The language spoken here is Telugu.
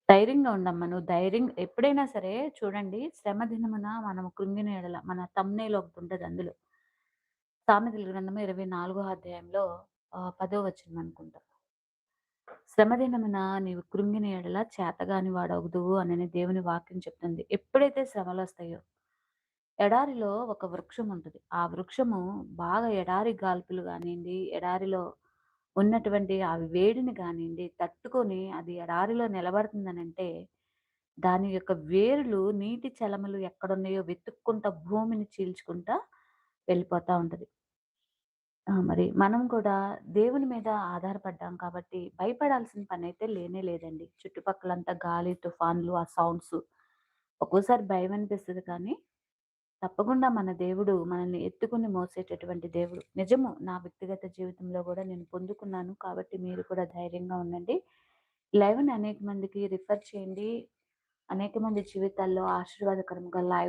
ధైర్యంగా ఉండమ్మా. నువ్వు ఎప్పుడైనా సరే చూడండి, శ్రమ దినమున మనము కృంగిన యెడల మన థంబ్‌నెయిల్ ఒకటుంటది అందులో. సామెతల గ్రంథము 24 అధ్యాయంలో 10 వచనం అనుకుంటా. శ్రమ దినమున నీవు కృంగిన యెడల చేతగాని వాడగుదువు అనని దేవుని వాక్యం చెప్తుంది. ఎప్పుడైతే శ్రమలొస్తాయో, ఎడారిలో ఒక వృక్షం ఉంటది. ఆ వృక్షము బాగా ఎడారి గాల్పులు గానియండి, ఎడారిలో ఉన్నటువంటి ఆ వేడిని గానియండి, తట్టుకొని అది ఎడారిలో నిలబడుతుందనంటే, దాని యొక్క వేర్లు నీటి చలమలు ఎక్కడున్నాయో వెతుక్కుంటా భూమిని చీల్చుకుంటా వెళ్ళిపోతా ఉంటది. మరి మనం కూడా దేవుని మీద ఆధారపడ్డాం కాబట్టి భయపడాల్సిన పనైతే లేనే లేదండి. చుట్టుపక్కలంతా గాలి, తుఫాన్లు, ఆ సౌండ్సు ఒక్కోసారి భయమనిపిస్తది కానీ, తప్పకుండా మన దేవుడు మనల్ని ఎత్తుకొని మోసేటటువంటి దేవుడు. నిజము. నా వ్యక్తిగత జీవితంలో గూడా నేను పొందుకున్నాను. కాబట్టి మీరు కూడా ధైర్యంగా ఉండండి. లైవ్‌ని అనేక మందికి రిఫర్ చేయండి. అనేక మంది జీవితాల్లో ఆశీర్వాదకరంగా లైవ్